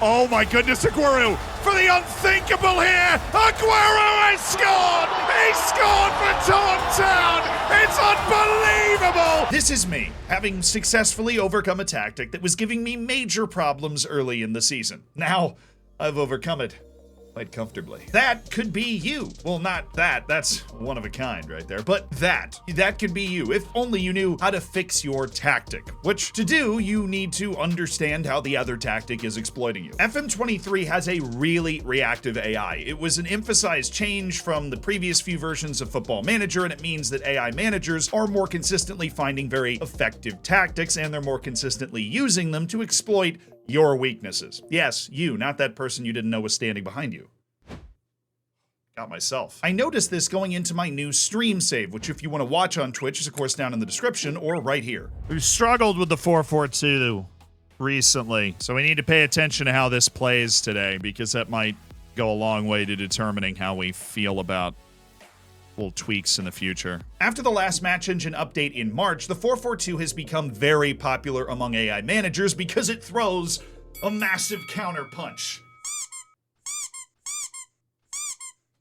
Oh my goodness, Aguero for the unthinkable here. Aguero has scored. He scored for Tauntown. It's unbelievable. This is me, having successfully overcome a tactic that was giving me major problems early in the season. Now, I've overcome it quite comfortably. That could be you. Well, not that. That's one of a kind right there. But that could be you if only you knew how to fix your tactic. Which to do, you need to understand how the other tactic is exploiting you. FM23 has a really reactive AI. It was an emphasized change from the previous few versions of Football Manager, and it means that AI managers are more consistently finding very effective tactics, and they're more consistently using them to exploit your weaknesses. Yes, you, not that person you didn't know was standing behind you. Got myself. I noticed this going into my new stream save, which if you want to watch on Twitch is of course down in the description or right here. We've struggled with the 4-4-2 recently, so we need to pay attention to how this plays today, because that might go a long way to determining how we feel about little tweaks in the future. After the last match engine update in March, the 4-4-2 has become very popular among AI managers because it throws a massive counter punch.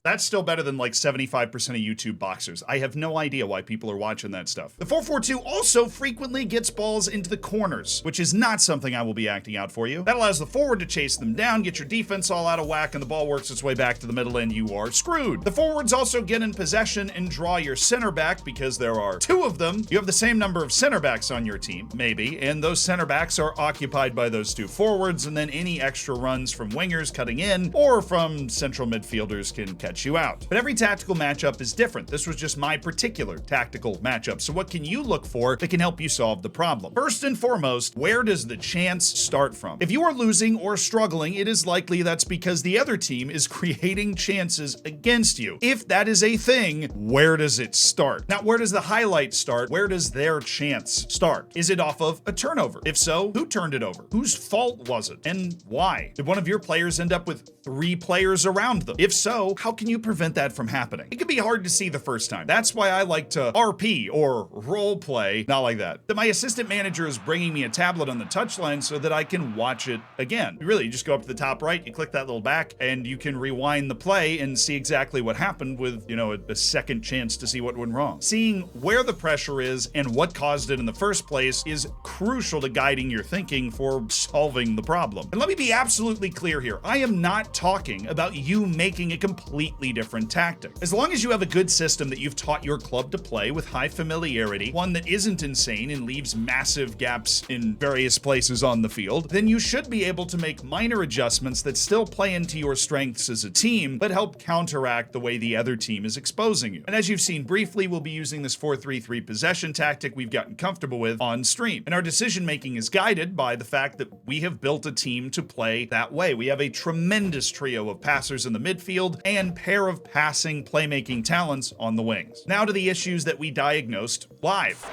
That's still better than like 75% of YouTube boxers. I have no idea why people are watching that stuff. The 4-4-2 also frequently gets balls into the corners, which is not something I will be acting out for you. That allows the forward to chase them down, get your defense all out of whack, and the ball works its way back to the middle and you are screwed. The forwards also get in possession and draw your center back because there are two of them. You have the same number of center backs on your team, maybe, and those center backs are occupied by those two forwards, and then any extra runs from wingers cutting in or from central midfielders can catch you out. But every tactical matchup is different. This was just my particular tactical matchup. So what can you look for that can help you solve the problem? First and foremost, where does the chance start from? If you are losing or struggling, it is likely that's because the other team is creating chances against you. If that is a thing, where does it start? Now, where does the highlight start? Where does their chance start? Is it off of a turnover? If so, who turned it over? Whose fault was it? And why? Did one of your players end up with 3 players around them? If so, how can you prevent that from happening? It can be hard to see the first time. That's why I like to RP or role play, not like that. That my assistant manager is bringing me a tablet on the touchline so that I can watch it again. Really, you just go up to the top right, you click that little back, and you can rewind the play and see exactly what happened with, you know, a second chance to see what went wrong. Seeing where the pressure is and what caused it in the first place is crucial to guiding your thinking for solving the problem. And let me be absolutely clear here. I am not talking about you making a completely different tactic. As long as you have a good system that you've taught your club to play with high familiarity, one that isn't insane and leaves massive gaps in various places on the field, then you should be able to make minor adjustments that still play into your strengths as a team, but help counteract the way the other team is exposing you. And as you've seen briefly, we'll be using this 4-3-3 possession tactic we've gotten comfortable with on stream. And our decision making is guided by the fact that we have built a team to play that way. We have a tremendous trio of passers in the midfield and pair of passing playmaking talents on the wings. Now to the issues that we diagnosed live.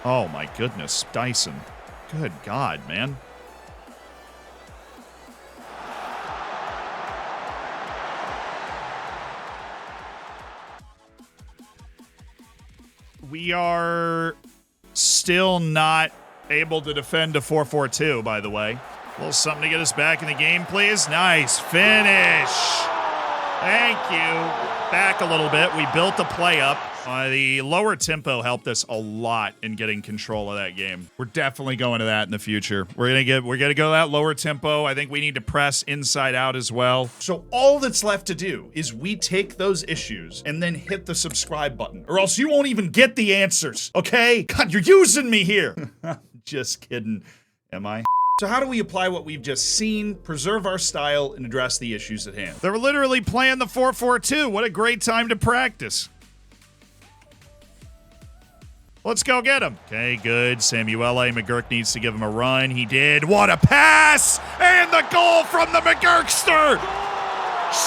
Oh my goodness, Dyson. Good God, man. We are still not able to defend a 4-4-2, by the way. A little something to get us back in the game, please. Nice finish. Thank you. Back a little bit. We built the play up. The lower tempo helped us a lot in getting control of that game. We're definitely going to that in the future. We're gonna go that lower tempo. I think we need to press inside out as well. So all that's left to do is we take those issues and then hit the subscribe button, or else you won't even get the answers. Okay? God, you're using me here. Just kidding. Am I? So how do we apply what we've just seen, preserve our style, and address the issues at hand? They're literally playing the 4-4-2. What a great time to practice. Let's go get him. Okay, good. Samuele McGurk needs to give him a run. He did. What a pass! And the goal from the McGurkster!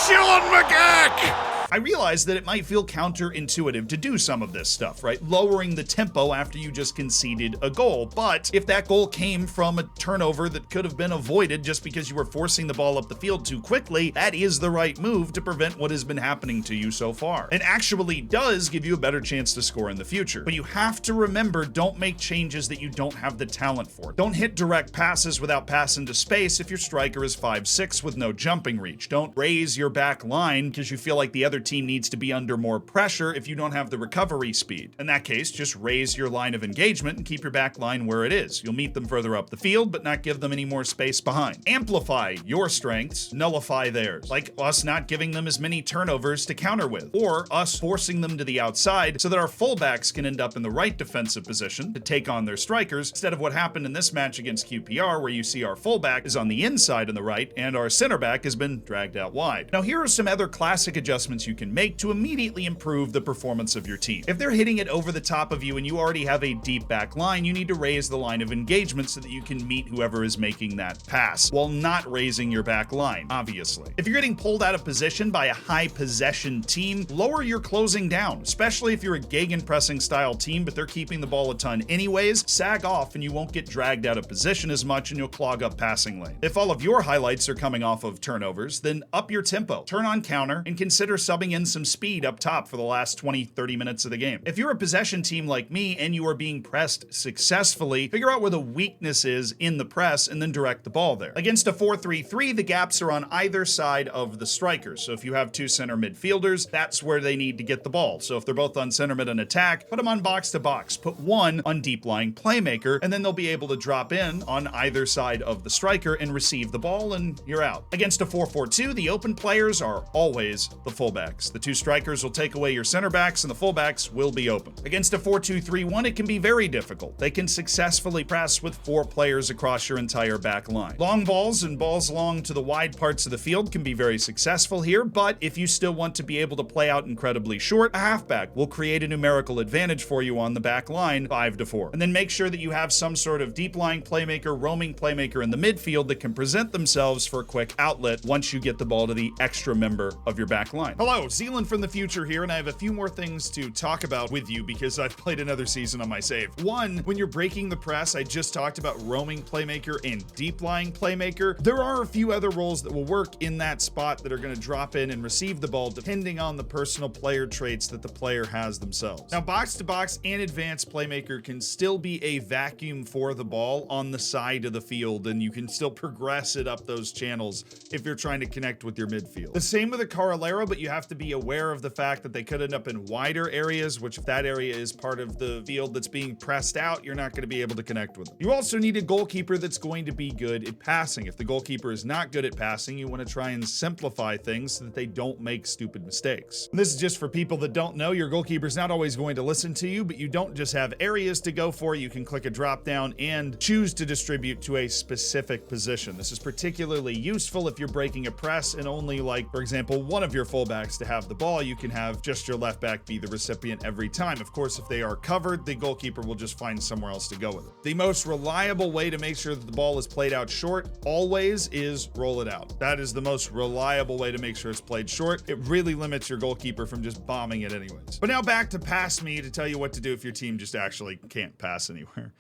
Sean McGurk! I realize that it might feel counterintuitive to do some of this stuff, right? Lowering the tempo after you just conceded a goal. But if that goal came from a turnover that could have been avoided just because you were forcing the ball up the field too quickly, that is the right move to prevent what has been happening to you so far. And actually does give you a better chance to score in the future. But you have to remember, don't make changes that you don't have the talent for. Don't hit direct passes without passing to space if your striker is 5'6" with no jumping reach. Don't raise your back line because you feel like the other team needs to be under more pressure if you don't have the recovery speed. In that case, just raise your line of engagement and keep your back line where it is. You'll meet them further up the field, but not give them any more space behind. Amplify your strengths, nullify theirs. Like us not giving them as many turnovers to counter with, or us forcing them to the outside so that our fullbacks can end up in the right defensive position to take on their strikers, instead of what happened in this match against QPR, where you see our fullback is on the inside on the right and our center back has been dragged out wide. Now here are some other classic adjustments you can make to immediately improve the performance of your team. If they're hitting it over the top of you and you already have a deep back line, you need to raise the line of engagement so that you can meet whoever is making that pass, while not raising your back line, obviously. If you're getting pulled out of position by a high possession team, lower your closing down, especially if you're a gegenpressing style team, but they're keeping the ball a ton anyways. Sag off and you won't get dragged out of position as much and you'll clog up passing lane. If all of your highlights are coming off of turnovers, then up your tempo, turn on counter, and consider subbing in some speed up top for the last 20-30 minutes of the game. If you're a possession team like me and you are being pressed successfully, figure out where the weakness is in the press and then direct the ball there. Against a 4-3-3, the gaps are on either side of the strikers. So if you have two center midfielders, that's where they need to get the ball. So if they're both on center mid and attack, put them on box to box. Put one on deep lying playmaker, and then they'll be able to drop in on either side of the striker and receive the ball, and you're out. Against a 4-4-2, the open players are always the fullbacks. The two strikers will take away your center backs and the fullbacks will be open. Against a 4-2-3-1, it can be very difficult. They can successfully press with 4 players across your entire back line. Long balls and balls long to the wide parts of the field can be very successful here, but if you still want to be able to play out incredibly short, a halfback will create a numerical advantage for you on the back line, 5-4. And then make sure that you have some sort of deep lying playmaker, roaming playmaker in the midfield that can present themselves for a quick outlet once you get the ball to the extra member of your back line. Hello, Zealand from the future here, and I have a few more things to talk about with you because I've played another season on my save. One, when you're breaking the press, I just talked about roaming playmaker and deep lying playmaker. There are a few other roles that will work in that spot that are going to drop in and receive the ball depending on the personal player traits that the player has themselves. Now, box to box and advanced playmaker can still be a vacuum for the ball on the side of the field, and you can still progress it up those channels if you're trying to connect with your midfield. The same with a Carolero, but you have to be aware of the fact that they could end up in wider areas, which if that area is part of the field that's being pressed out, you're not going to be able to connect with them. You also need a goalkeeper that's going to be good at passing. If the goalkeeper is not good at passing, you want to try and simplify things so that they don't make stupid mistakes. And this is just for people that don't know, your goalkeeper's not always going to listen to you, but you don't just have areas to go for. You can click a drop down and choose to distribute to a specific position. This is particularly useful if you're breaking a press and only, like, for example, one of your fullbacks to have the ball. You can have just your left back be the recipient every time. Of course, if they are covered, the goalkeeper will just find somewhere else to go with it. The most reliable way to make sure that the ball is played out short always is roll it out. That is the most reliable way to make sure it's played short. It really limits your goalkeeper from just bombing it anyways. But now back to Pass Me to tell you what to do if your team just actually can't pass anywhere.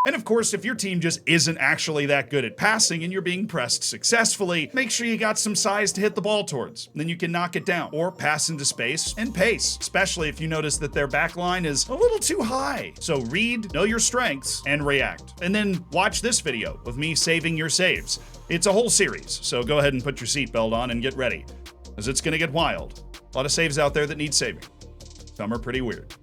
And of course, if your team just isn't actually that good at passing and you're being pressed successfully, make sure you got some size to hit the ball towards. Then you can knock it down or pass into space and pace, especially if you notice that their back line is a little too high. So read, know your strengths, and react. And then watch this video of me saving your saves. It's a whole series, so go ahead and put your seatbelt on and get ready, because it's gonna get wild. A lot of saves out there that need saving. Some are pretty weird.